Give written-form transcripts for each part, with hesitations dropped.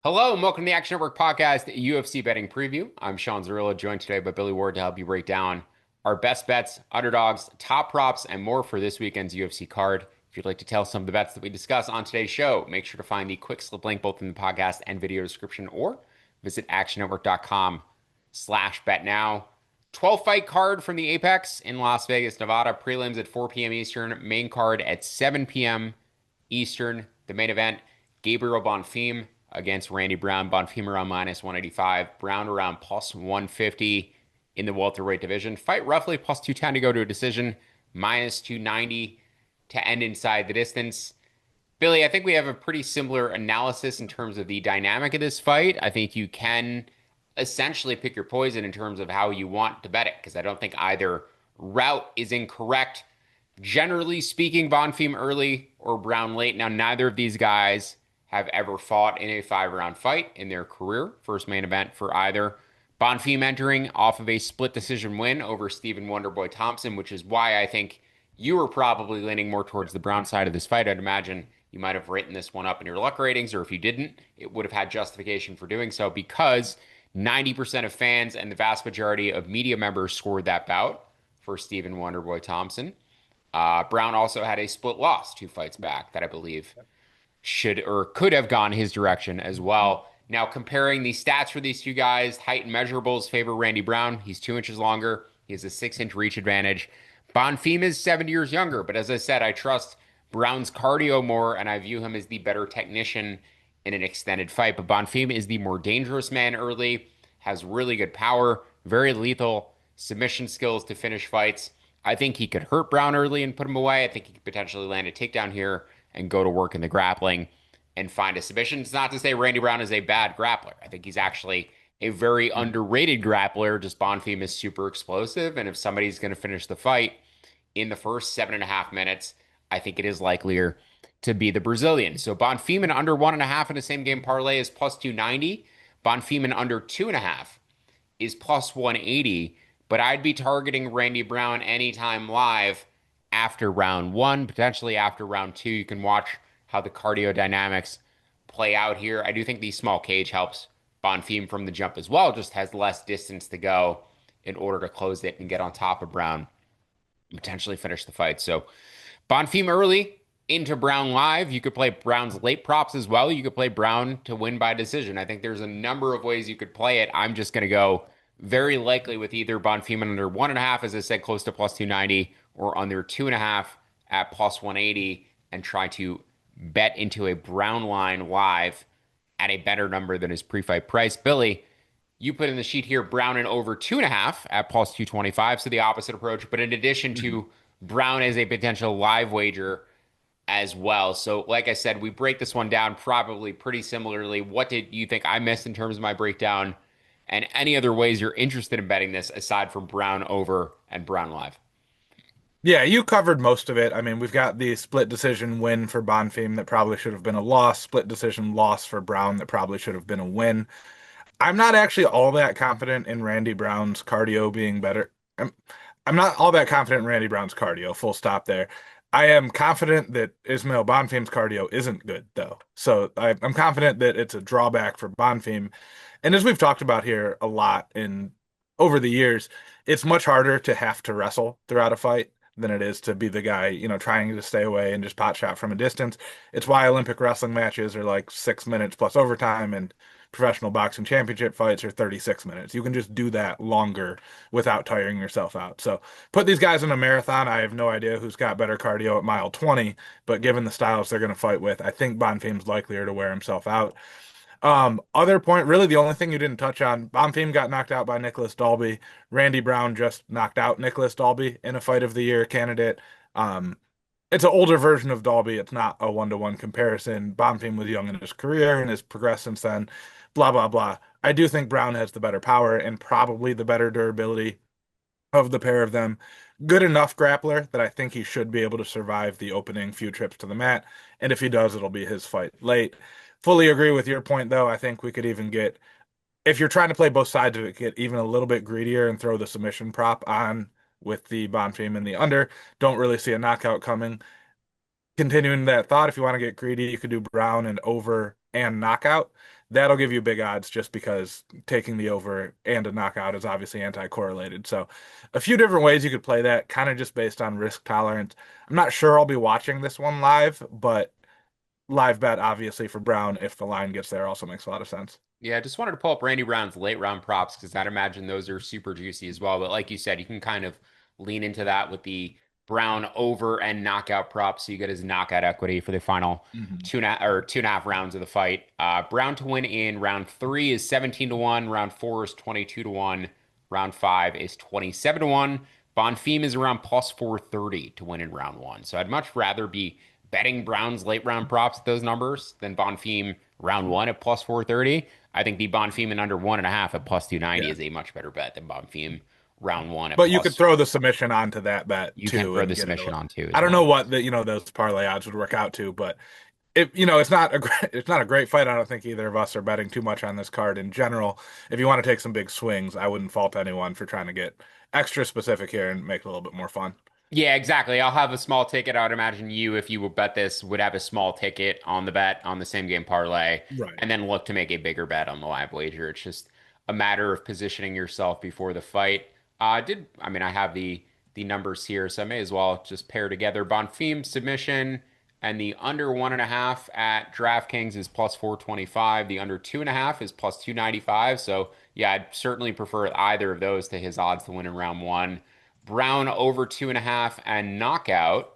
Hello and welcome to the Action Network Podcast UFC Betting Preview. I'm Sean Zerillo, joined today by Billy Ward to help you break down our best bets, underdogs, top props, and more for this weekend's UFC card. If you'd like to tell some of the bets that we discuss on today's show, make sure to find the quick slip link both in the podcast and video description or visit actionnetwork.com/bet now. 12 fight card from the Apex in Las Vegas, Nevada. Prelims at 4 p.m. Eastern, main card at 7 p.m. Eastern. The main event, Gabriel Bonfim against Randy Brown. Bonfim around minus 185. Brown around plus 150 in the welterweight division. Fight roughly plus 210 to go to a decision, minus 290 to end inside the distance. Billy, I think we have a pretty similar analysis in terms of the dynamic of this fight. I think you can essentially pick your poison in terms of how you want to bet it, because I don't think either route is incorrect. Generally speaking, Bonfim early or Brown late. Now, neither of these guys have ever fought in a 5 round fight in their career. First main event for either. Bonfim entering off of a split decision win over Stephen Wonderboy Thompson, which is why I think you were probably leaning more towards the Brown side of this fight. I'd imagine you might have written this one up in your luck ratings, or if you didn't, it would have had justification for doing so because 90% of fans and the vast majority of media members scored that bout for Stephen Wonderboy Thompson. Brown also had a split loss 2 fights back that I believe should or could have gone his direction as well. Now, comparing the stats for these two guys, height and measurables favor Randy Brown. He's 2 inches longer. He has a 6 inch reach advantage. Bonfim is 7 years younger, but as I said, I trust Brown's cardio more, and I view him as the better technician in an extended fight. But Bonfim is the more dangerous man early, has really good power, very lethal submission skills to finish fights. I think he could hurt Brown early and put him away. I think he could potentially land a takedown here and go to work in the grappling and find a submission. It's not to say Randy Brown is a bad grappler. I think he's actually a very underrated grappler. Just Bonfim is super explosive. And if somebody's going to finish the fight in the first 7.5 minutes, I think it is likelier to be the Brazilian. So Bonfim in under 1.5 in a same game parlay is plus 290. Bonfim in under 2.5 is plus 180. But I'd be targeting Randy Brown anytime live after round one, potentially after round two. You can watch how the cardio dynamics play out here. I do think the small cage helps Bonfim from the jump as well, just has less distance to go in order to close it and get on top of Brown, potentially finish the fight. So Bonfim early into Brown live. You could play Brown's late props as well. You could play Brown to win by decision. I think there's a number of ways you could play it. I'm just going to go very likely with either Bonfim under 1.5, as I said, close to plus 290, or under 2.5 at plus 180, and try to bet into a Brown line live at a better number than his pre-fight price. Billy, you put in the sheet here Brown in over 2.5 at plus 225, so the opposite approach, but in addition to Brown as a potential live wager as well. So, like I said, we break this one down probably pretty similarly. What did you think I missed in terms of my breakdown? And any other ways you're interested in betting this aside from Brown over and Brown live? Yeah, you covered most of it. I mean, we've got the split decision win for Bonfim that probably should have been a loss, split decision loss for Brown that probably should have been a win. I'm not actually all that confident in Randy Brown's cardio being better. I'm not all that confident in Randy Brown's cardio, full stop there. I am confident that Ismail Bonfim's cardio isn't good, though. So I'm confident that it's a drawback for Bonfim. And as we've talked about here a lot in over the years, it's much harder to have to wrestle throughout a fight than it is to be the guy, trying to stay away and just pot shot from a distance. It's why Olympic wrestling matches are like 6 minutes plus overtime and professional boxing championship fights are 36 minutes. You can just do that longer without tiring yourself out. So put these guys in a marathon. I have no idea who's got better cardio at mile 20, but given the styles they're going to fight with, I think Bonfim's likelier to wear himself out. Other point, really the only thing you didn't touch on, Bonfim got knocked out by Nicholas Dalby. Randy Brown just knocked out Nicholas Dalby in a fight of the year candidate. Um, it's an older version of Dalby. It's not a one-to-one comparison. Bonfim was young in his career and has progressed since then. Blah, blah, blah. I do think Brown has the better power and probably the better durability of the pair of them. Good enough grappler that I think he should be able to survive the opening few trips to the mat. And if he does, it'll be his fight late. Fully agree with your point, though. I think we could even get, if you're trying to play both sides of it, get even a little bit greedier and throw the submission prop on with the Bonfim and the under. Don't really see a knockout coming. Continuing that thought, if you want to get greedy, you could do Brown and over and knockout. that'll give you big odds just because taking the over and a knockout is obviously anti-correlated. So a few different ways you could play that, kind of just based on risk tolerance. I'm not sure I'll be watching this one live, but live bet obviously for Brown if the line gets there also makes a lot of sense. Yeah, I just wanted to pull up Randy Brown's late round props because I'd imagine those are super juicy as well. But like you said, you can kind of lean into that with the Brown over and knockout props, so you get his knockout equity for the final Mhm. 2.5 rounds of the fight. Brown to win in round three is 17 to 1. Round four is 22 to 1. Round five is 27 to 1. Bonfim is around plus 430 to win in round one. So I'd much rather be betting Brown's late round props at those numbers than Bonfim round one at plus 430. I think the Bonfim in under 1.5 at plus 290 Yeah. is a much better bet than Bonfim round one at But you could plus. throw the submission onto that bet You can too throw and the get it. submission on too I as don't know well. what those parlay odds would work out to, but it's not a great fight. I don't think either of us are betting too much on this card in general. If you want to take some big swings, I wouldn't fault anyone for trying to get extra specific here and make it a little bit more fun. Yeah, exactly. I'll have a small ticket. I would imagine you, if you would bet this, would have a small ticket on the bet on the same game parlay, Right. and then look to make a bigger bet on the live wager. It's just a matter of positioning yourself before the fight. I mean I have the numbers here, so I may as well just pair together Bonfim submission and the under 1.5 at DraftKings is plus 425. The under 2.5 is plus 295. So yeah, I'd certainly prefer either of those to his odds to win in round one. Brown over 2.5 and knockout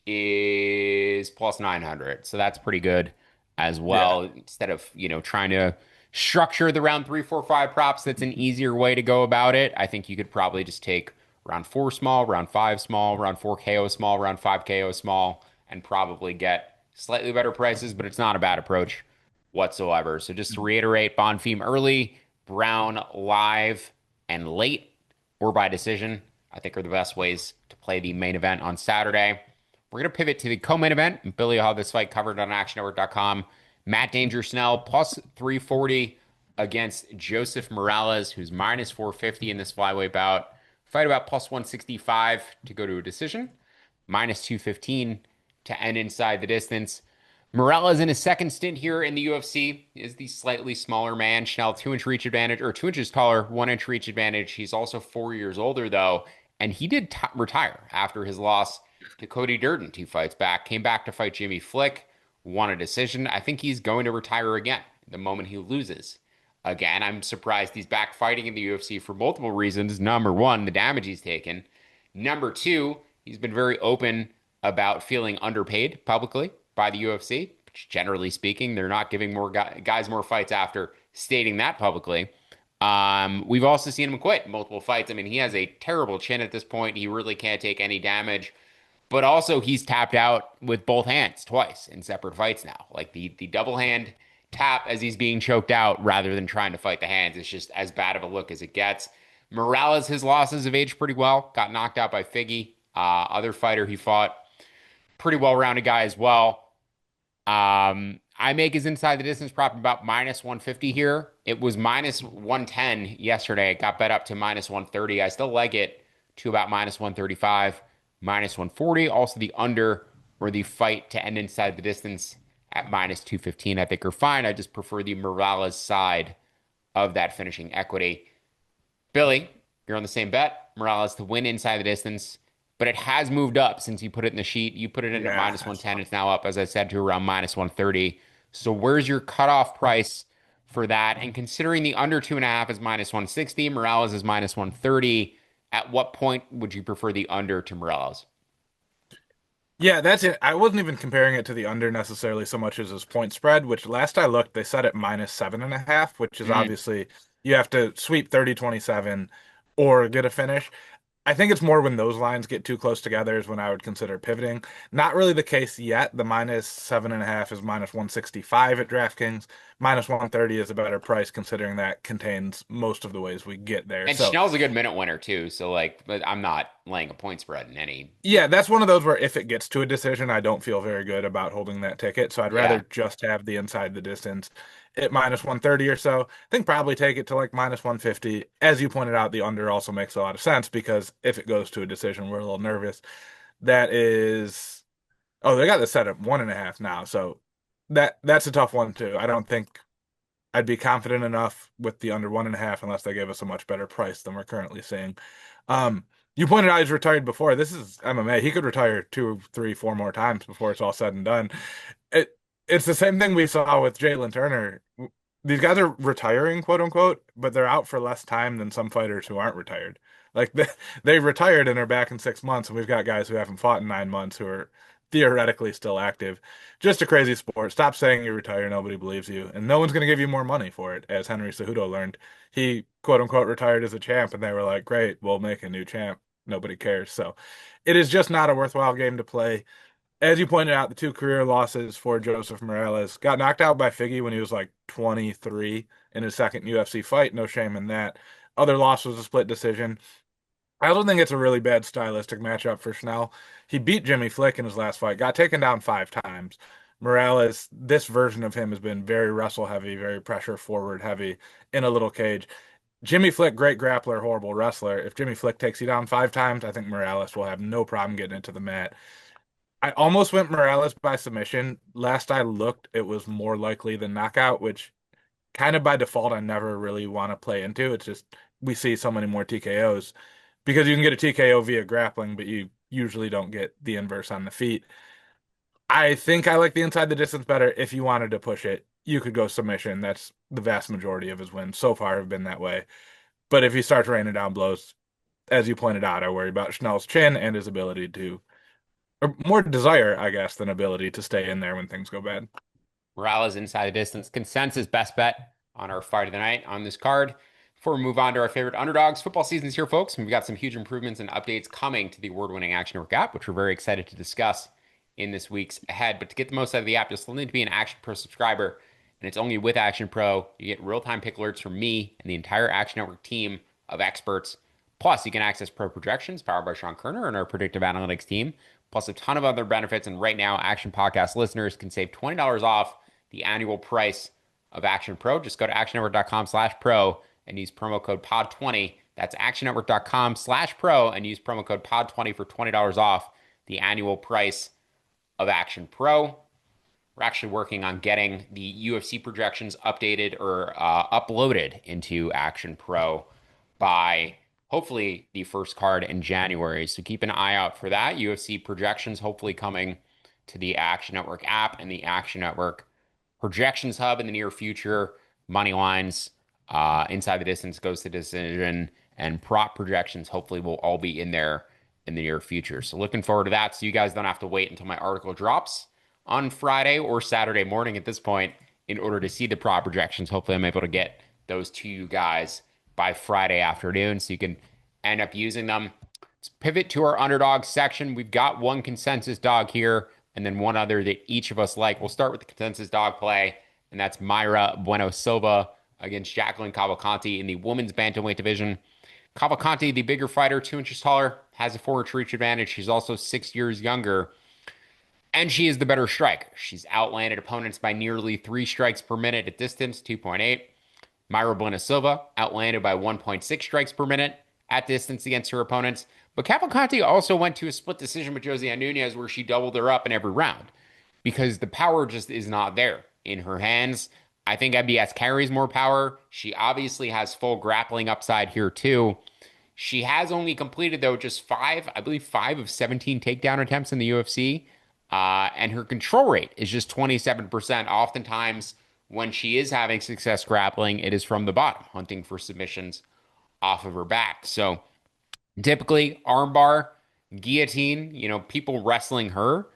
is plus 900. So that's pretty good as Yeah. well. Instead of, trying to structure the round three, four, five props, that's an easier way to go about it. I think you could probably just take round four small, round five small, round four KO small, round five KO small, and probably get slightly better prices, but it's not a bad approach whatsoever. So just to reiterate, Bonfim early, Brown live and late, or by decision, I think are the best ways to play the main event on Saturday. We're going to pivot to the co-main event. And Billy will have this fight covered on actionnetwork.com. Matt Danger Snell plus 340 against Joseph Morales, who's minus 450 in this flyweight bout. Fight about plus 165 to go to a decision, minus 215 to end inside the distance. Morales in his second stint here in the UFC is the slightly smaller man. Schnell 2 inch reach advantage, or 2 inches taller, 1 inch reach advantage. He's also 4 years older though, and he did retire after his loss to Cody Durden 2 fights back. Came back to fight Jimmy Flick, won a decision. I think he's going to retire again the moment he loses. Again, I'm surprised he's back fighting in the UFC for multiple reasons. Number one, the damage he's taken. Number two, he's been very open about feeling underpaid publicly by the UFC. Generally speaking, they're not giving more guys more fights after stating that publicly. We've also seen him quit multiple fights. I mean, he has a terrible chin at this point. He really can't take any damage. But also, he's tapped out with both hands twice in separate fights now. Like the double hand tap as he's being choked out rather than trying to fight the hands. It's just as bad of a look as it gets. Morales, his losses have aged pretty well. Got knocked out by Figgy. Other fighter he fought, pretty well rounded guy as well. I make his inside the distance prop about minus 150 here. It was minus 110 yesterday. It got bet up to minus 130. I still like it to about minus 135, minus 140. Also, the under or the fight to end inside the distance at minus 215, I think are fine. I just prefer the Morales side of that finishing equity. Billy, you're on the same bet. Morales to win inside the distance, but it has moved up since you put it in the sheet. You put it in at Yeah. minus 110. It's now up, as I said, to around minus 130. So where's your cutoff price for that? And considering the under 2.5 is minus 160, Morales is minus 130. At what point would you prefer the under to Morales? Yeah, that's it. I wasn't even comparing it to the under necessarily so much as his point spread, which last I looked, they set it minus 7.5, which is Mm. obviously you have to sweep 30-27 or get a finish. I think it's more when those lines get too close together is when I would consider pivoting. Not really the case yet. The minus 7.5 is minus 165 at DraftKings. Minus 130 is a better price considering that contains most of the ways we get there. And So Schnell's a good minute winner too. So like, but I'm not laying a point spread in any. yeah, that's one of those where if it gets to a decision, I don't feel very good about holding that ticket. So I'd Yeah. rather just have the inside the distance at minus 130 or so. I think probably take it to like minus 150. As you pointed out, the under also makes a lot of sense because if it goes to a decision, we're a little nervous. That is, oh, they got this set at 1.5 now. So that's a tough one too. I'd be confident enough with the under 1.5 unless they gave us a much better price than we're currently seeing. Um, you pointed out he's retired before. This is MMA. He could retire two, three, four more times before it's all said and done. It it's the same thing we saw with Jalen Turner. These guys are retiring, quote unquote, but they're out for less time than some fighters who aren't retired. Like they retired and are back in 6 months, and we've got guys who haven't fought in 9 months who are theoretically still active. Just a crazy sport. Stop saying you retire, nobody believes you, and no one's going to give you more money for it, as Henry Cejudo learned. He quote unquote retired as a champ, and they were like, "Great, we'll make a new champ." Nobody cares. So it is just not a worthwhile game to play. As you pointed out, the two career losses for Joseph Morales got knocked out by Figgy when he was like 23 in his second UFC fight. No shame in that. Other loss was a split decision. I also think it's a really bad stylistic matchup for Schnell. He beat Jimmy Flick in his last fight, got taken down 5 times. Morales, this version of him has been very wrestle heavy, very pressure forward heavy in a little cage. Jimmy Flick, great grappler, horrible wrestler. If Jimmy Flick takes you down 5 times, I think Morales will have no problem getting into the mat. I almost went Morales by submission. Last I looked, it was more likely than knockout, which kind of by default I never really want to play into. It's just we see so many more TKOs because you can get a TKO via grappling, but you usually don't get the inverse on the feet. I think I like the inside the distance better. If you wanted to push it, you could go submission. That's the vast majority of his wins so far have been that way. But if he starts raining down blows, as you pointed out, I worry about Schnell's chin and his ability to, or more desire, I guess, than ability to stay in there when things go bad. Morales inside the distance. Consensus best bet on our fight of the night on this card. Before we move on to our favorite underdogs, football season's here, folks. We've got some huge improvements and updates coming to the award-winning Action Network app, which we're very excited to discuss in this week's ahead. But to get the most out of the app, you'll still need to be an Action Pro subscriber, and it's only with Action Pro. You get real-time pick alerts from me and the entire Action Network team of experts. Plus, you can access pro projections powered by Sean Kerner and our predictive analytics team, plus a ton of other benefits. And right now, Action Podcast listeners can save $20 off the annual price of Action Pro. Just go to actionnetwork.com/pro and use promo code POD20. That's actionnetwork.com/pro and use promo code POD20 for $20 off the annual price of Action Pro. We're actually working on getting the UFC projections updated or uploaded into Action Pro by hopefully the first card in January. So keep an eye out for that. UFC projections hopefully coming to the Action Network app and the Action Network projections hub in the near future. Money lines, inside the distance goes to decision, and prop projections hopefully will all be in there in the near future. So looking forward to that. So you guys don't have to wait until my article drops on Friday or Saturday morning at this point in order to see the prop projections. Hopefully I'm able to get those to you guys by Friday afternoon so you can end up using them. Let's pivot to our underdog section. We've got one consensus dog here and then one other that each of us like. We'll start with the consensus dog play, and that's Mayra Bueno Silva against Jacqueline Cavalcanti in the women's bantamweight division. Cavalcanti, the bigger fighter, 2 inches taller, has a forward reach advantage. She's also 6 years younger, and she is the better striker. She's outlanded opponents by nearly 3 strikes per minute at distance, 2.8. Mayra Bueno Silva outlanded by 1.6 strikes per minute at distance against her opponents. But Cavalcanti also went to a split decision with Josiane Nunes where she doubled her up in every round because the power just is not there in her hands. I think MBS carries more power. She obviously has full grappling upside here too. She has only completed, though, just five, I believe 5 of 17 takedown attempts in the UFC. And her control rate is just 27%. Oftentimes, when she is having success grappling, it is from the bottom, hunting for submissions off of her back. So typically, armbar, guillotine, people wrestling her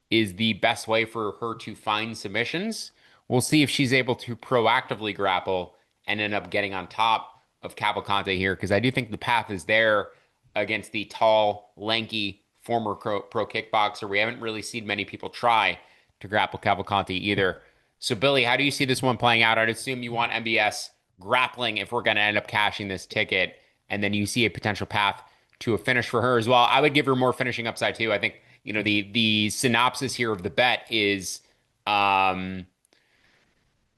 is the best way for her to find submissions. We'll see if she's able to proactively grapple and end up getting on top of Cavalcante here, because I do think the path is there against the tall, lanky, former pro kickboxer. We haven't really seen many people try to grapple Cavalcante either. So, Billy, how do you see this one playing out? I'd assume you want MBS grappling if we're going to end up cashing this ticket, and then you see a potential path to a finish for her as well. I would give her more finishing upside too. I think, the synopsis here of the bet is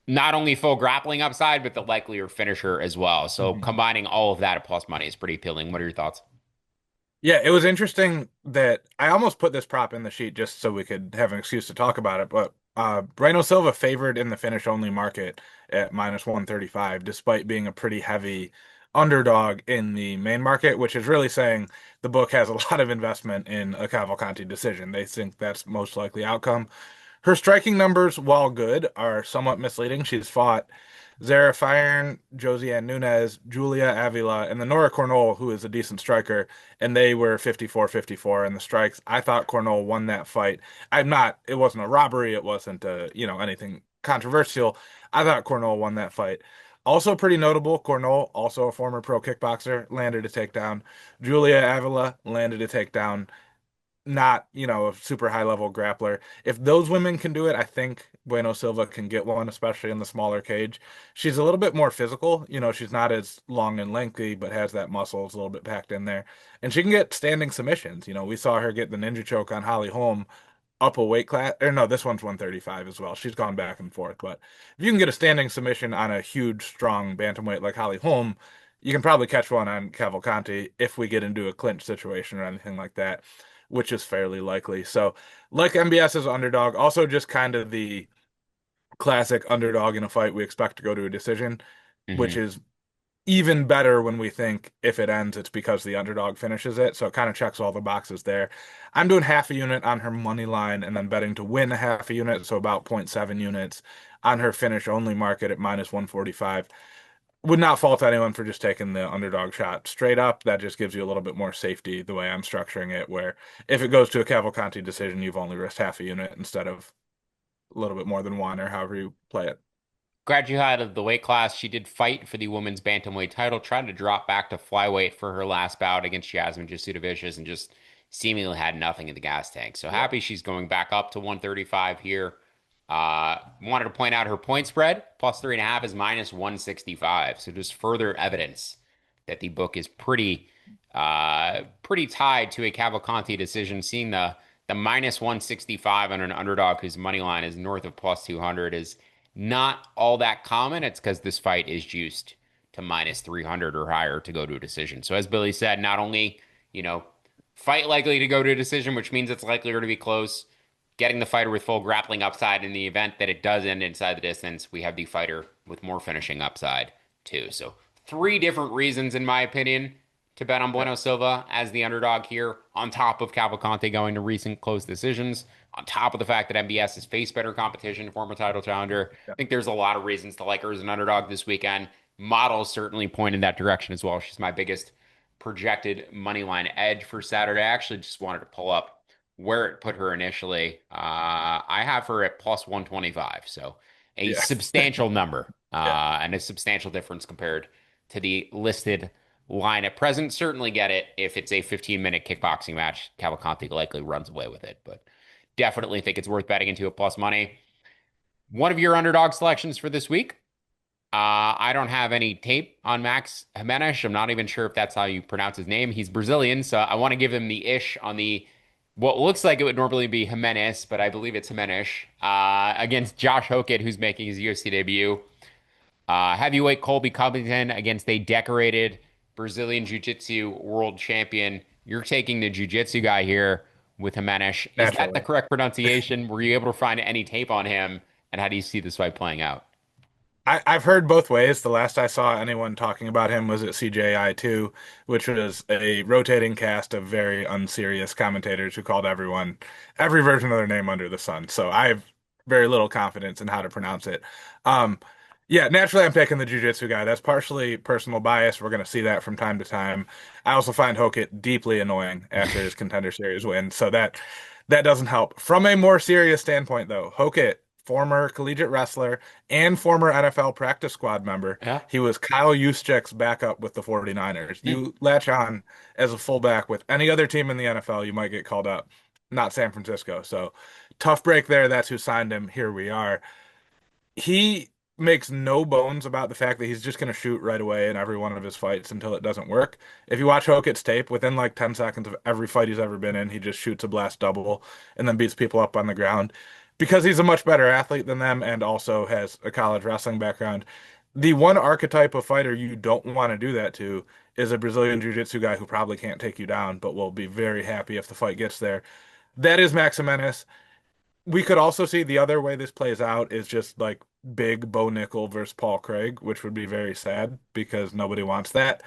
not only full grappling upside, but the likelier finisher as well. So Mhm. combining all of that at plus money is pretty appealing. What are your thoughts? Yeah, it was interesting that I almost put this prop in the sheet just so we could have an excuse to talk about it, but Breno Silva favored in the finish only market at minus 135, despite being a pretty heavy underdog in the main market, which is really saying the book has a lot of investment in a Cavalcanti decision. They think that's most likely outcome. Her striking numbers, while good, are somewhat misleading. She's fought Zara Fire, Josiane Nunes, Julia Avila, and the Nora Cornell, who is a decent striker, and they were 54-54 in the strikes. I thought Cornell won that fight. It wasn't a robbery, it wasn't anything controversial. I thought Cornell won that fight. Also pretty notable, Cornell, also a former pro kickboxer, landed a takedown. Julia Avila landed a takedown, not, a super high level grappler. If those women can do it, I think Bueno Silva can get one, especially in the smaller cage. She's a little bit more physical. She's not as long and lengthy, but has that muscle. It's a little bit packed in there. And she can get standing submissions. We saw her get the ninja choke on Holly Holm up a weight class. Or no, this one's 135 as well. She's gone back and forth. But if you can get a standing submission on a huge, strong bantamweight like Holly Holm, you can probably catch one on Cavalcanti if we get into a clinch situation or anything like that, which is fairly likely. So, like MBS's underdog, also just kind of the classic underdog in a fight we expect to go to a decision, which Hmm. is even better when we think if it ends, it's because the underdog finishes it. So it kind of checks all the boxes there. I'm doing half a unit on her money line and then betting to win a half a unit, so about zero point 0.7 units on her finish only market at minus 145. Would not fault anyone for just taking the underdog shot straight up. That just gives you a little bit more safety the way I'm structuring it, where if it goes to a Cavalcanti decision, you've only risked half a unit instead of a little bit more than one, or however you play it. Glad you had the weight class. She did fight for the women's bantamweight title, tried to drop back to flyweight for her last bout against Jasmine Jasudavicius, and just seemingly had nothing in the gas tank. So Yeah. happy she's going back up to 135 here. Wanted to point out her point spread plus 3.5 is minus 165. So just further evidence that the book is pretty tied to a Cavalcanti decision. Seeing the minus 165 on an underdog whose money line is north of plus 200 is not all that common. It's because this fight is juiced to minus 300 or higher to go to a decision. So as Billy said, not only, you know, fight likely to go to a decision, which means it's likely to be close. Getting the fighter with full grappling upside in the event that it does end inside the distance, we have the fighter with more finishing upside too. So three different reasons, in my opinion, to bet on Yeah. Bueno Silva as the underdog here, on top of Cavalcante going to recent close decisions, on top of the fact that MBS has faced better competition, former title challenger. I Yeah. think there's a lot of reasons to like her as an underdog this weekend. Models certainly point in that direction as well. She's my biggest projected money line edge for Saturday. I actually just wanted to pull up where it put her initially. I have her at plus 125, so a Yeah. substantial number Yeah. and a substantial difference compared to the listed line at present. Certainly get it if it's a 15-minute kickboxing match. Cavalcanti likely runs away with it, but definitely think it's worth betting into a plus money. One of your underdog selections for this week. I don't have any tape on Max Jimenez. I'm not even sure if that's how you pronounce his name. He's Brazilian, so I want to give him the ish on the what looks like it would normally be Jimenez, but I believe it's Jimenez against Josh Hokett, who's making his UFC debut. Heavyweight Colby Covington against a decorated Brazilian Jiu-Jitsu world champion. You're taking the Jiu-Jitsu guy here with Jimenez. Is that the Naturally. correct pronunciation? Were you able to find any tape on him? And how do you see this fight playing out? I've heard both ways. The last I saw anyone talking about him was at CJI2, which was a rotating cast of very unserious commentators who called every version of their name under the sun. So I have very little confidence in how to pronounce it. Um, yeah, naturally I'm picking the jiu-jitsu guy. That's partially personal bias. We're going to see that from time to time. I also find Hokett deeply annoying after his Contender Series win, so that doesn't help. From a more serious standpoint, though, Hokett, former collegiate wrestler and former NFL practice squad member. Yeah. He was Kyle Juszczyk's backup with the 49ers. Hmm. You latch on as a fullback with any other team in the NFL, you might get called up, not San Francisco. So tough break there. That's who signed him. Here we are. He makes no bones about the fact that he's just going to shoot right away in every one of his fights until it doesn't work. If you watch Hokett's tape, within like 10 seconds of every fight he's ever been in, he just shoots a blast double and then beats people up on the ground because he's a much better athlete than them and also has a college wrestling background. The one archetype of fighter you don't want to do that to is a Brazilian Jiu-Jitsu guy who probably can't take you down, but will be very happy if the fight gets there. That is Max Jimenez. we could also see the other way this plays out is just like big Bo Nickel versus Paul Craig, which would be very sad because nobody wants that.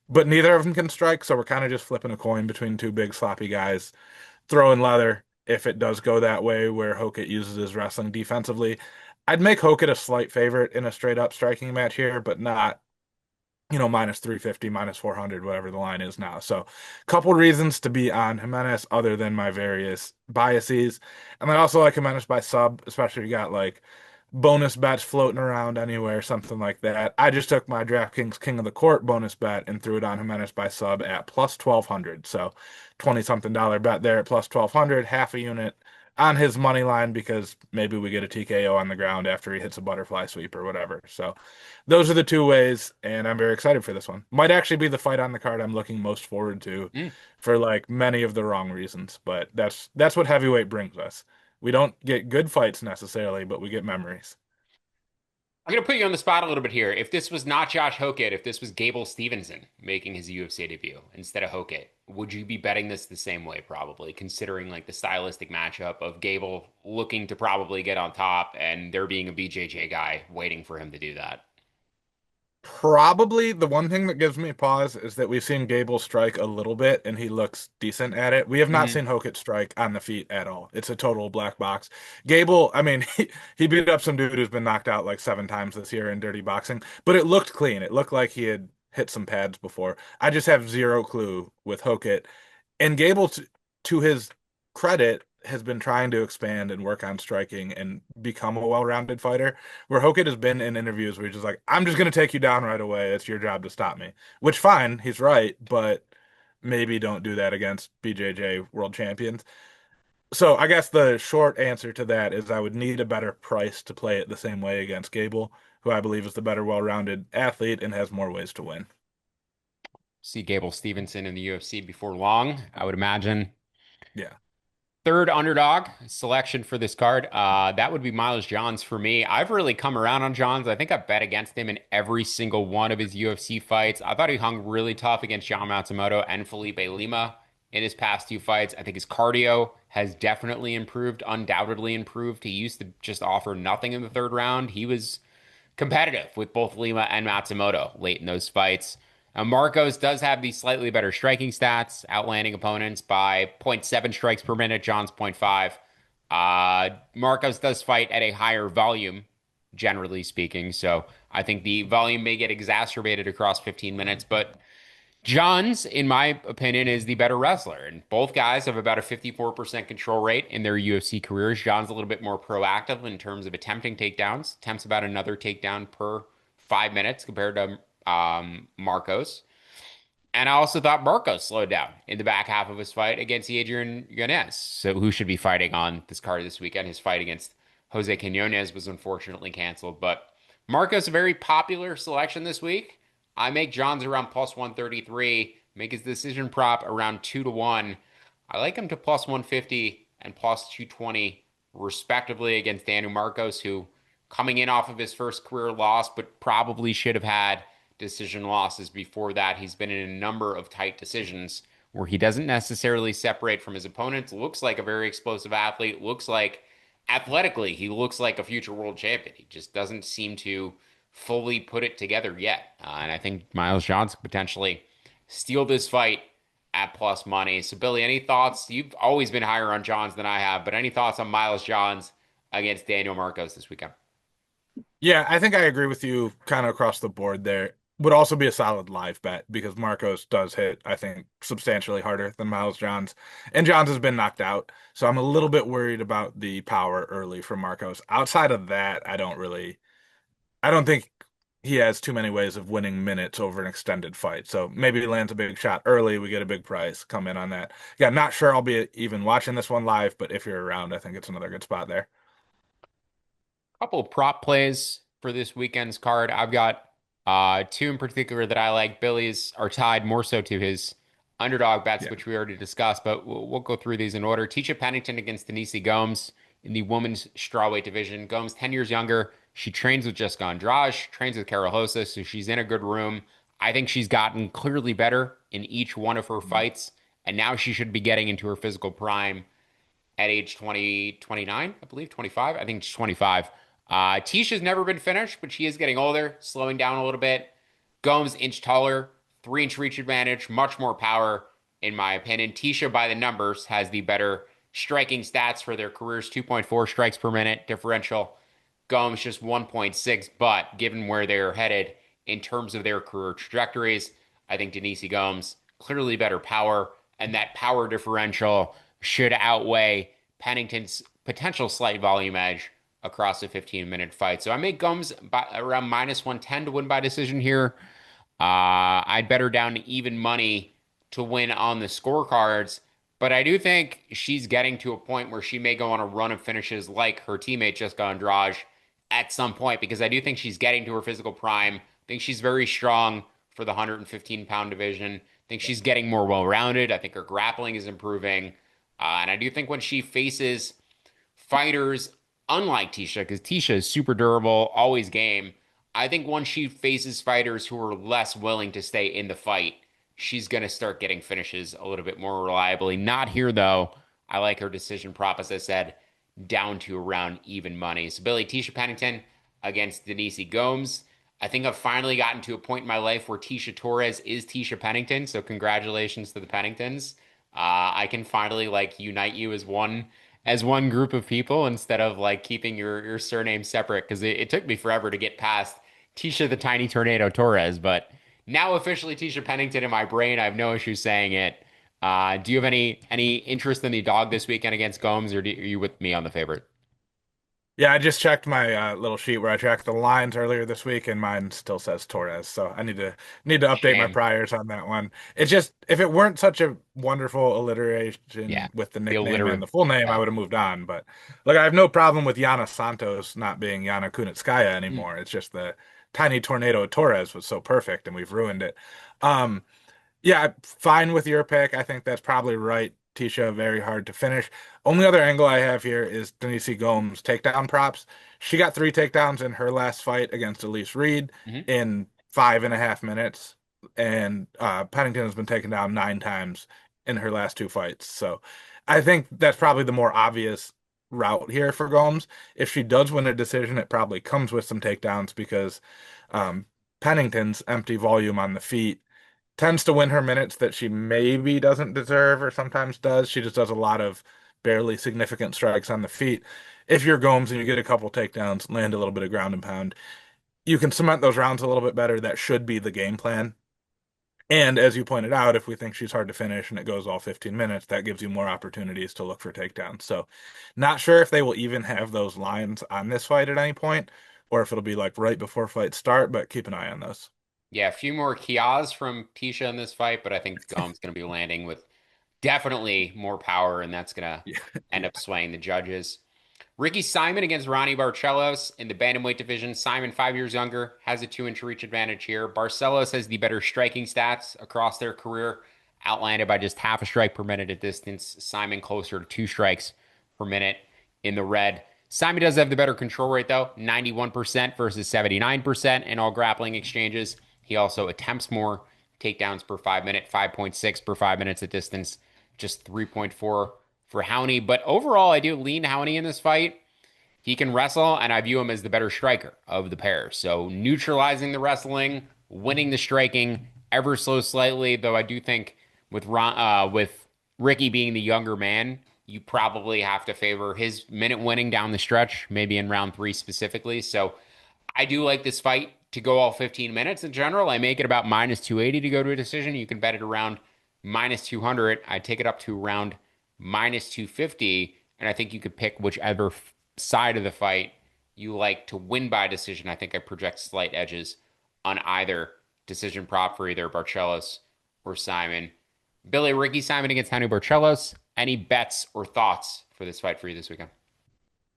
But neither of them can strike, so we're kind of just flipping a coin between two big sloppy guys, throwing leather if it does go that way where Hokett uses his wrestling defensively. I'd make Hokett a slight favorite in a straight up striking match here, but not minus 350, minus 400, whatever the line is now. So, couple reasons to be on Jimenez other than my various biases. And I also like Jimenez by sub, especially if you got like bonus bets floating around anywhere, something like that. I just took my DraftKings King of the Court bonus bet and threw it on Jimenez by sub at plus 1200. So, 20 something dollar bet there at plus 1200, half a unit on his money line because maybe we get a TKO on the ground after he hits a butterfly sweep or whatever. So, those are the two ways, and I'm very excited for this one. Might actually be the fight on the card I'm looking most forward to Mm. for like many of the wrong reasons, but that's what heavyweight brings us. We don't get good fights necessarily, but we get memories. I'm going to put you on the spot a little bit here. If this was not Josh Hokett, if this was Gable Stevenson making his UFC debut instead of Hokett, would you be betting this the same way, probably, considering like the stylistic matchup of Gable looking to probably get on top and there being a BJJ guy waiting for him to do that? Probably the one thing that gives me pause is that we've seen Gable strike a little bit and he looks decent at it. We have not Hmm. seen Hokett strike on the feet at all. It's a total black box. Gable, I mean, he beat up some dude who's been knocked out like 7 times this year in dirty boxing, but it looked clean. It looked like he had hit some pads before. I just have zero clue with Hokett. And Gable, to his credit, has been trying to expand and work on striking and become a well-rounded fighter. Where Hokett has been in interviews where he's just like, "I'm just going to take you down right away. It's your job to stop me." Which fine, he's right, but maybe don't do that against BJJ world champions. So I guess the short answer to that is I would need a better price to play it the same way against Gable, who I believe is the better well-rounded athlete and has more ways to win. See Gable Stevenson in the UFC before long, I would imagine. Yeah. Third underdog selection for this card. That would be Miles Johns for me. I've really come around on Johns. I think I bet against him in every single one of his UFC fights. I thought he hung really tough against John Matsumoto and Felipe Lima in his past two fights. I think his cardio has definitely improved, undoubtedly improved. He used to just offer nothing in the third round. He was competitive with both Lima and Matsumoto late in those fights. Marcos does have these slightly better striking stats, outlanding opponents by zero point 0.7 strikes per minute, John's zero point 0.5. Marcos does fight at a higher volume, generally speaking. So I think the volume may get exacerbated across 15 minutes, but Johns, in my opinion, is the better wrestler. And both guys have about a 54% control rate in their UFC careers. John's a little bit more proactive in terms of attempting takedowns, attempts about another takedown per 5 minutes compared to Marcos. And I also thought Marcos slowed down in the back half of his fight against Adrian Yanez. So who should be fighting on this card this weekend? His fight against Jose Quinones was unfortunately canceled. But Marcos, a very popular selection this week. I make Johns around plus 133, make his decision prop around 2 to 1. I like him to plus 150 and plus 220, respectively, against Daniel Marcos, who coming in off of his first career loss, but probably should have had decision losses before that. He's been in a number of tight decisions where he doesn't necessarily separate from his opponents. Looks like a very explosive athlete. Looks like athletically, he looks like a future world champion. He just doesn't seem to fully put it together yet. And I think Miles Johnson potentially steal this fight at plus money. So, Billy, any thoughts? You've always been higher on Johns than I have, but any thoughts on Miles Johns against Daniel Marcos this weekend? Yeah, I think I agree with you kind of across the board there. Would also be a solid live bet because Marcos does hit, I think, substantially harder than Miles Johns. And Johns has been knocked out. So I'm a little bit worried about the power early from Marcos. Outside of that, I don't think he has too many ways of winning minutes over an extended fight. So maybe he lands a big shot early, we get a big price, come in on that. Yeah, not sure I'll be even watching this one live, but if you're around, I think it's another good spot there. Couple of prop plays for this weekend's card. I've got two in particular that I like. Billy's are tied more so to his underdog bets, Yeah. which we already discussed, but we'll go through these in order. Tisha Pennington against Denise Gomes in the women's strawweight division. Gomes, 10 years younger. She trains with Jessica Andrade, trains with Carol Hosa, so she's in a good room. I think she's gotten clearly better in each one of her fights, and now she should be getting into her physical prime at age 20, 29, I believe, 25. I think she's 25. Tisha's never been finished, but she is getting older, slowing down a little bit. Gomes, inch taller, 3-inch reach advantage, much more power, in my opinion. Tisha, by the numbers, has the better striking stats for their careers, 2.4 strikes per minute differential. Gomes just 1.6, but given where they're headed in terms of their career trajectories, I think Denise Gomes clearly better power, and that power differential should outweigh Pennington's potential slight volume edge across a 15-minute fight. So I make Gomes by around minus 110 to win by decision here. I'd bet her down to even money to win on the scorecards. But I do think she's getting to a point where she may go on a run of finishes like her teammate Jessica Andrade at some point because I do think she's getting to her physical prime. I think she's very strong for the 115-pound division. I think she's getting more well-rounded. I think her grappling is improving. And I do think when she faces fighters unlike Tisha, because Tisha is super durable, always game. I think once she faces fighters who are less willing to stay in the fight, she's going to start getting finishes a little bit more reliably. Not here, though. I like her decision prop, as I said, down to around even money. So, Billy, Tisha Pennington against Denise Gomes. I think I've finally gotten to a point in my life where Tisha Torres is Tisha Pennington. So, congratulations to the Penningtons. I can finally like unite you as one group of people instead of like keeping your surname separate because it took me forever to get past Tisha the Tiny Tornado Torres, but now officially Tisha Pennington in my brain. I have no issue saying it. Do you have any interest in the dog this weekend against Gomes, or are you with me on the favorite? Yeah, I just checked my little sheet where I tracked the lines earlier this week, and mine still says Torres. So I need to update my Shame. priors on that one. It's just if it weren't such a wonderful Yeah, alliteration with the the nickname and illiterate. the full name, I Yeah. would have moved on. But look, I have no problem with Yana Santos not being Yana Kunitskaya Mm. anymore. It's just the tiny tornado Torres was so perfect, and we've ruined it. Um, yeah, fine with your pick. I think that's probably right. Tisha, very hard to finish. Only other angle I have here is Denise Gomes' takedown props. She got 3 takedowns in her last fight against Elise Reed Hmm. in 5.5 minutes, and Pennington has been taken down 9 times in her last 2 fights. So I think that's probably the more obvious route here for Gomes. If she does win a decision, it probably comes with some takedowns because um, Pennington's empty volume on the feet tends to win her minutes that she maybe doesn't deserve or sometimes does. She just does a lot of barely significant strikes on the feet. If you're Gomes and you get a couple takedowns, land a little bit of ground and pound, you can cement those rounds a little bit better. That should be the game plan. And as you pointed out, if we think she's hard to finish and it goes all 15 minutes, that gives you more opportunities to look for takedowns. So, not sure if they will even have those lines on this fight at any point, or if it'll be like right before fights start, but keep an eye on those. Yeah, a few more kias from Tisha in this fight, but I think Gomes going to be landing with definitely more power, and that's going to Yeah. end Yeah. up swaying the judges. Ricky Simon against Ronnie Barcelos in the bantamweight division. Simon, 5 years younger, has a 2-inch reach advantage here. Barcelos has the better striking stats across their career, outlanded by just half a strike per minute at distance. Simon closer to 2 strikes per minute in the red. Simon does have the better control rate, though, 91% versus 79% in all grappling exchanges. He also attempts more takedowns per 5 minute, 5.6 per 5 minutes at distance, just 3.4 for Howney. But overall, I do lean Howney in this fight. He can wrestle, and I view him as the better striker of the pair. So neutralizing the wrestling, winning the striking, ever so slightly. Though I do think with Ricky being the younger man, you probably have to favor his minute winning down the stretch, maybe in round 3 specifically. So I do like this fight to go all 15 minutes in general. I make it about minus 280 to go to a decision. You can bet it around minus 200. I take it up to around minus 250. And I think you could pick whichever side of the fight you like to win by decision. I think I project slight edges on either decision prop for either Barcelos or Simon. Billy, Ricky Simon against Henry Barcelos. Any bets or thoughts for this fight for you this weekend?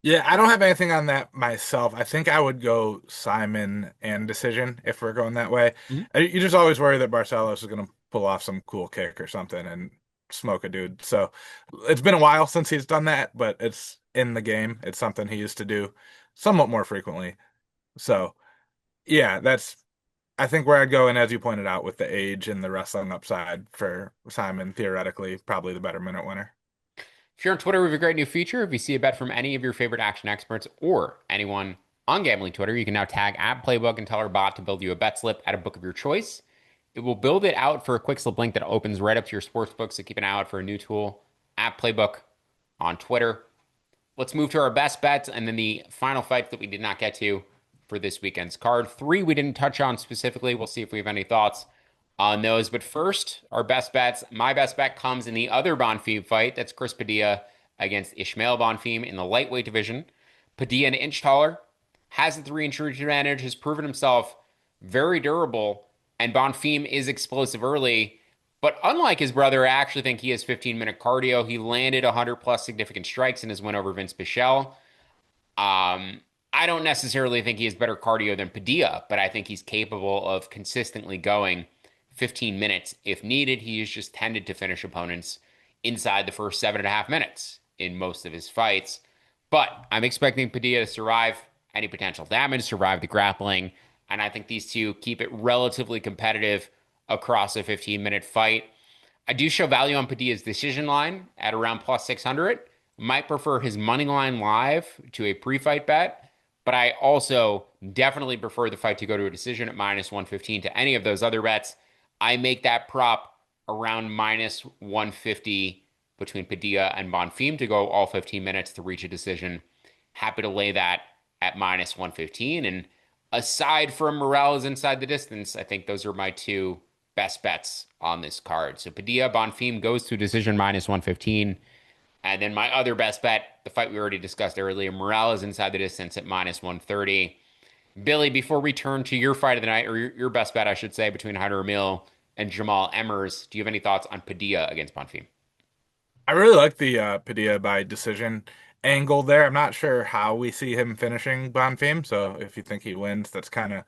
Yeah, I don't have anything on that myself. I think I would go Simon and decision if we're going that way. Mhm. You just always worry that Barcelos is going to pull off some cool kick or something and smoke a dude. So it's been a while since he's done that, but it's in the game. It's something he used to do somewhat more frequently. So yeah, that's I think where I'd go, and as you pointed out, with the age and the wrestling upside for Simon, theoretically, probably the better minute winner. If you're on Twitter, we have a great new feature. If you see a bet from any of your favorite action experts or anyone on gambling Twitter, you can now tag at Playbook and tell our bot to build you a bet slip at a book of your choice. It will build it out for a quick slip link that opens right up to your sports book. So keep an eye out for a new tool at Playbook on Twitter. Let's move to our best bets and then the final fights that we did not get to for this weekend's card. Three we didn't touch on specifically. We'll see if we have any thoughts on those. But first, our best bets. My best bet comes in the other Bonfim fight. That's Chris Padilla against Ishmael Bonfim in the lightweight division. Padilla, an inch taller, has the 3-inch reach advantage, has proven himself very durable, and Bonfim is explosive early. But unlike his brother, I actually think he has 15-minute cardio. He landed 100 plus significant strikes in his win over Vince Pichel. I don't necessarily think he has better cardio than Padilla, but I think he's capable of consistently going 15 minutes if needed. He has just tended to finish opponents inside the first 7.5 minutes in most of his fights. But I'm expecting Padilla to survive any potential damage, survive the grappling, and I think these two keep it relatively competitive across a 15-minute fight. I do show value on Padilla's decision line at around plus 600. Might prefer his money line live to a pre-fight bet, but I also definitely prefer the fight to go to a decision at minus 115 to any of those other bets. I make that prop around minus 150 between Padilla and Bonfim to go all 15 minutes to reach a decision. Happy to lay that at minus 115. And aside from Morales inside the distance, I think those are my two best bets on this card. So Padilla, Bonfim goes to decision minus 115. And then my other best bet, the fight we already discussed earlier, Morales inside the distance at minus 130. Billy, before we turn to your fight of the night, or your best bet, I should say, between Haider Emil and Jamal Emmers, do you have any thoughts on Padilla against Bonfim? I really like the Padilla by decision angle there. I'm not sure how we see him finishing Bonfim, so if you think he wins, that's kind of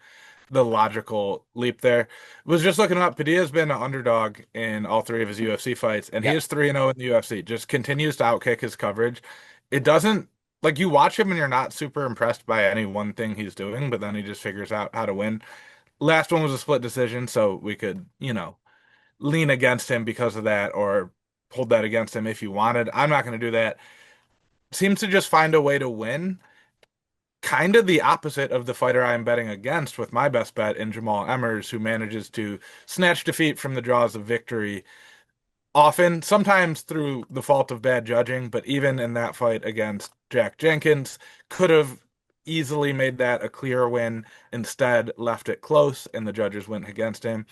the logical leap there. Was just looking up. Padilla's been an underdog in all three of his UFC fights, and he Yep. is 3-0 in the UFC. Just continues to outkick his coverage. It doesn't like you watch him and you're not super impressed by any one thing he's doing, but then he just figures out how to win. Last one was a split decision, so we could, lean against him because of that or hold that against him if you wanted. I'm not going to do that. Seems to just find a way to win. Kind of the opposite of the fighter I am betting against with my best bet in Jamal Emmers, who manages to snatch defeat from the jaws of victory, often, sometimes through the fault of bad judging, but even in that fight against Jack Jenkins, could have easily made that a clear win, instead left it close, and the judges went against him.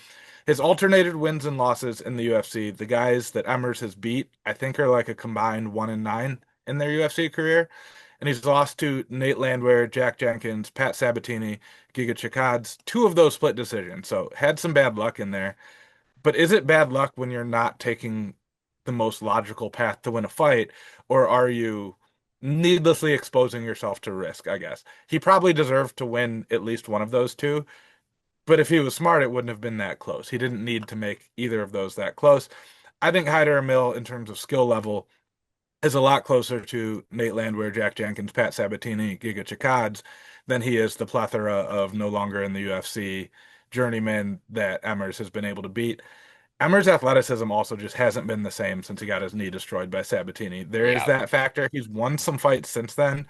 His alternated wins and losses in the UFC, the guys that Emmers has beat, I think are like a combined 1-9 in their UFC career. And he's lost to Nate Landwehr, Jack Jenkins, Pat Sabatini, Giga Chikadze, two of those split decisions. So had some bad luck in there. But is it bad luck when you're not taking the most logical path to win a fight, or are you needlessly exposing yourself to risk, I guess? He probably deserved to win at least one of those two, but if he was smart, it wouldn't have been that close. He didn't need to make either of those that close. I think Haider Emil, in terms of skill level, is a lot closer to Nate Landwehr, Jack Jenkins, Pat Sabatini, Giga Chikadze than he is the plethora of no longer in the UFC journeyman that Emmers has been able to beat. Emmer's athleticism also just hasn't been the same since he got his knee destroyed by Sabatini. There is Yeah. that factor. He's won some fights since then,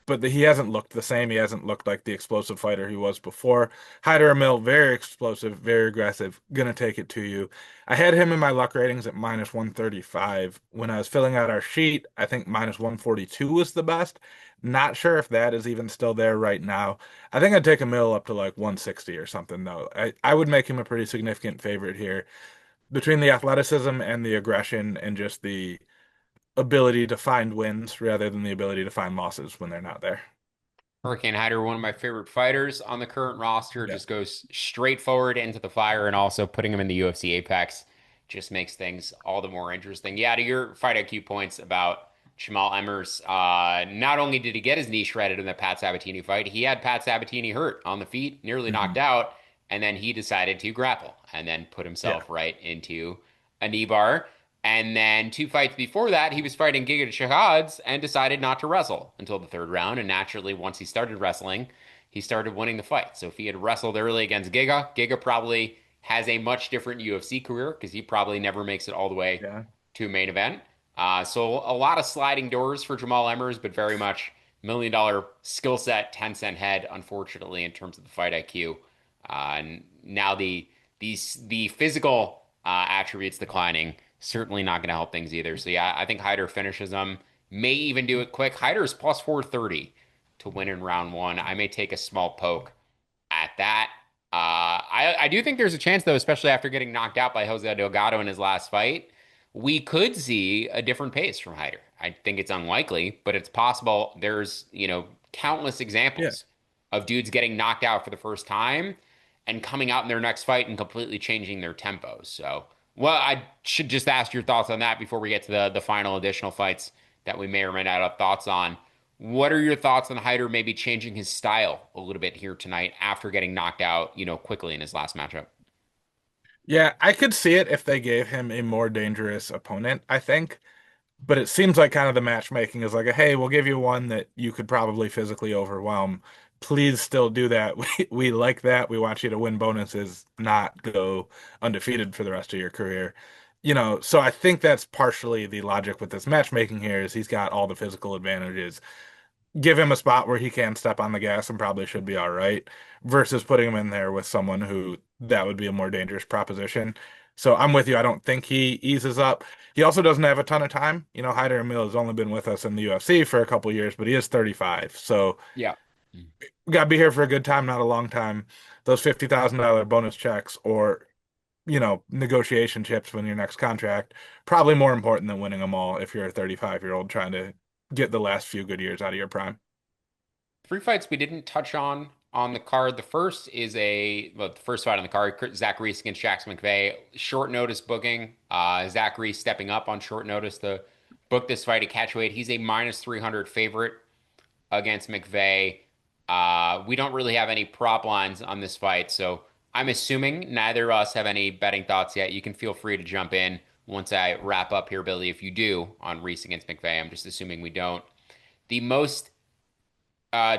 but he hasn't looked the same. He hasn't looked like the explosive fighter he was before. Haider Emil, very explosive, very aggressive, gonna take it to you. I had him in my luck ratings at minus 135. When I was filling out our sheet, I think minus 142 was the best. Not sure if that is even still there right now. I think I'd take Emil up to like 160 or something, though. I would make him a pretty significant favorite here between the athleticism and the aggression and just the ability to find wins rather than the ability to find losses when they're not there. Hurricane Hyder, one of my favorite fighters on the current roster, Yeah. just goes straight forward into the fire, and also putting him in the UFC Apex just makes things all the more interesting. Yeah, to your fight IQ points about Jamal Emmers, not only did he get his knee shredded in the Pat Sabatini fight, he had Pat Sabatini hurt on the feet, nearly knocked Mhm. out, and then he decided to grapple and then put Yeah. himself right into a knee bar. And then two fights before that, he was fighting Giga Chikadze and decided not to wrestle until the third round. And naturally, once he started wrestling, he started winning the fight. So if he had wrestled early against Giga, Giga probably has a much different UFC career because he probably never makes it all the way Yeah. to a main event. So a lot of sliding doors for Jamal Emmers, but very much $1 million skill set, 10-cent head, unfortunately, in terms of the fight IQ. And now the physical attributes declining, certainly not going to help things either. So yeah, I think Hyder finishes them. May even do it quick. Hyder is plus 430 to win in round one. I may take a small poke at that. I do think there's a chance, though, especially after getting knocked out by Jose Delgado in his last fight, we could see a different pace from Hyder. I think it's unlikely, but it's possible. There's, countless Yeah. examples of dudes getting knocked out for the first time and coming out in their next fight and completely changing their tempos. So, well, I should just ask your thoughts on that before we get to the final additional fights that we may or may not have thoughts on. What are your thoughts on Hyder maybe changing his style a little bit here tonight after getting knocked out, quickly in his last matchup? Yeah, I could see it if they gave him a more dangerous opponent, I think. But it seems like kind of the matchmaking is like, hey, we'll give you one that you could probably physically overwhelm. Please still do that. We like that. We want you to win bonuses, not go undefeated for the rest of your career. So I think that's partially the logic with this matchmaking here is he's got all the physical advantages. Give him a spot where he can step on the gas and probably should be all right, versus putting him in there with someone who that would be a more dangerous proposition. So I'm with you. I don't think he eases up. He also doesn't have a ton of time. Hyder Emil has only been with us in the UFC for a couple years, but he is 35. So Yeah. we got to be here for a good time, not a long time. Those $50,000 bonus checks or, negotiation chips when your next contract, probably more important than winning them all if you're a 35-year-old trying to get the last few good years out of your prime. Three fights we didn't touch on the card. The first is the first fight on the card, Zach Reese against Jackson McVeigh. Short notice booking. Zach Reese stepping up on short notice to book this fight at catchweight. He's a minus 300 favorite against McVeigh. We don't really have any prop lines on this fight, so I'm assuming neither of us have any betting thoughts yet. You can feel free to jump in once I wrap up here, Billy, if you do on Reese against McVeigh. I'm just assuming we don't. The most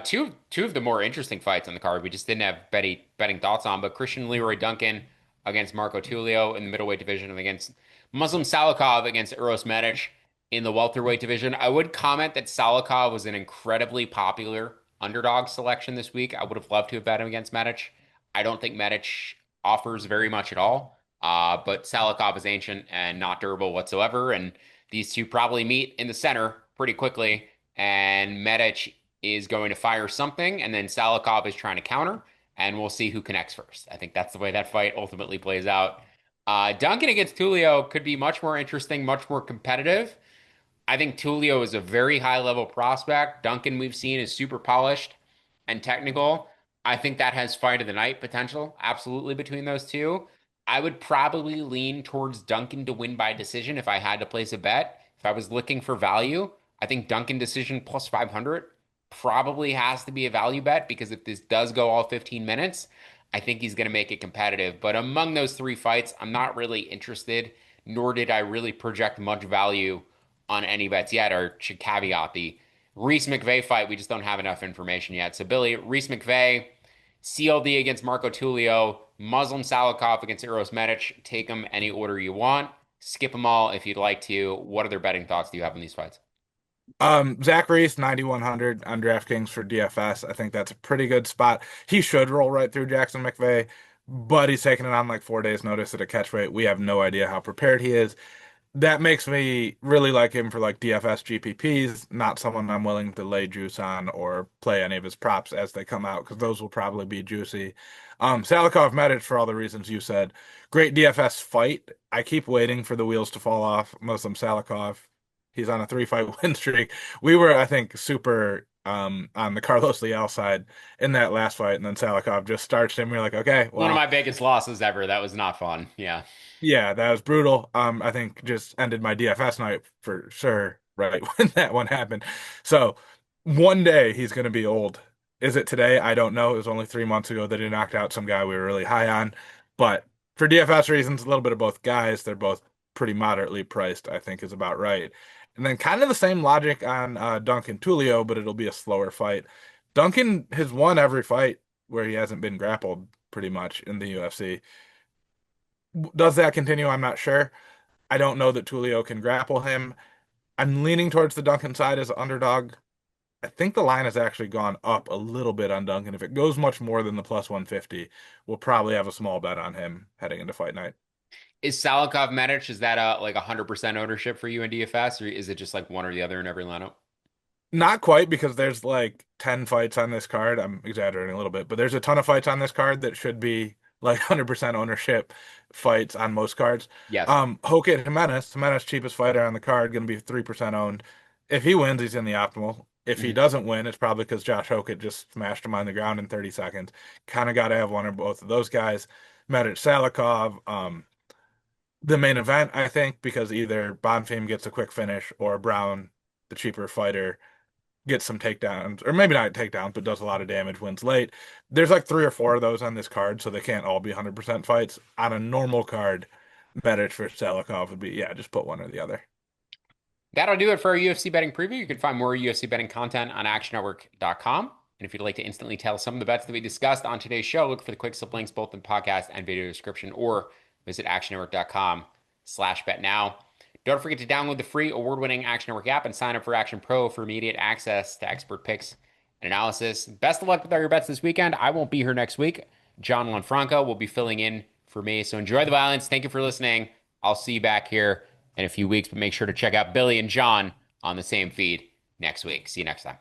two of the more interesting fights on the card we just didn't have betting thoughts on, but Christian Leroy Duncan against Marco Tulio in the middleweight division and against Muslim Salikov against Uros Medic in the welterweight division. I would comment that Salikov was an incredibly popular underdog selection this week. I would have loved to have bet him against Medic. I don't think Medic offers very much at all. But Salikov is ancient and not durable whatsoever, and these two probably meet in the center pretty quickly. And Medic is going to fire something, and then Salikov is trying to counter, and we'll see who connects first. I think that's the way that fight ultimately plays out. Duncan against Tulio could be much more interesting, much more competitive. I think Tulio is a very high level prospect. Duncan, we've seen, is super polished and technical. I think that has fight of the night potential, absolutely, between those two. I would probably lean towards Duncan to win by decision if I had to place a bet. If I was looking for value, I think Duncan decision plus 500 probably has to be a value bet because if this does go all 15 minutes, I think he's going to make it competitive. But among those three fights, I'm not really interested, nor did I really project much value on any bets yet, or should caveat the Reese McVeigh fight. We just don't have enough information yet. So, Billy, Reese McVeigh, CLD against Marco Tulio, Muslim Salikov against Eros Medic. Take them any order you want. Skip them all if you'd like to. What other betting thoughts do you have on these fights? Zach Reese, 9,100 on DraftKings for DFS. I think that's a pretty good spot. He should roll right through Jackson McVeigh, but he's taking it on like 4 days' notice at a catch weight. We have no idea how prepared he is. That makes me really like him for like DFS GPPs, not someone I'm willing to lay juice on or play any of his props as they come out because those will probably be juicy. Salikov Medic for all the reasons you said. Great DFS fight. I keep waiting for the wheels to fall off. Muslim Salikov, he's on a 3-fight win streak. We were, I think, super on the Carlos Leal side in that last fight, and then Salikov just starched him. We are like, okay, One of well, my biggest losses ever. That was not fun. Yeah. yeah, that was brutal. I think just ended my DFS night for sure, right when that one happened. So one day he's going to be old. Is it today? I don't know. It was only 3 months ago that he knocked out some guy we were really high on. But for DFS reasons, a little bit of both guys. They're both pretty moderately priced, I think is about right. And then kind of the same logic on Duncan Tulio, but it'll be a slower fight. Duncan has won every fight where he hasn't been grappled pretty much in the UFC. Does that continue? I'm not sure. I don't know that Tulio can grapple him. I'm leaning towards the Duncan side as an underdog. I think the line has actually gone up a little bit on Duncan. If it goes much more than the plus 150, we'll probably have a small bet on him heading into fight night. Is Salikov Medic, is that a like 100% ownership for you in DFS, or is it just like one or the other in every lineup? Not quite because there's like 10 fights on this card. I'm exaggerating a little bit, but there's a ton of fights on this card that should be like 100% ownership fights on most cards. Yes. Hoke Jimenez, cheapest fighter on the card, going to be 3% owned. If he wins, he's in the optimal. If he Mhm. doesn't win, it's probably because Josh Hoke just smashed him on the ground in 30 seconds. Kind of got to have one or both of those guys. Medic Salikov, the main event, I think, because either Bonfim gets a quick finish or Brown, the cheaper fighter, gets some takedowns, or maybe not takedowns, but does a lot of damage, wins late. There's like three or four of those on this card, so they can't all be 100% fights. On a normal card, Medic for Salikov would be, yeah, just put one or the other. That'll do it for our UFC betting preview. You can find more UFC betting content on actionnetwork.com. And if you'd like to instantly tell some of the bets that we discussed on today's show, look for the quick slip links both in podcast and video description, or visit actionnetwork.com/bet now. Don't forget to download the free award-winning Action Network app and sign up for Action Pro for immediate access to expert picks and analysis. Best of luck with all your bets this weekend. I won't be here next week. John Lanfranco will be filling in for me. So enjoy the violence. Thank you for listening. I'll see you back here in a few weeks, but make sure to check out Billy and John on the same feed next week. See you next time.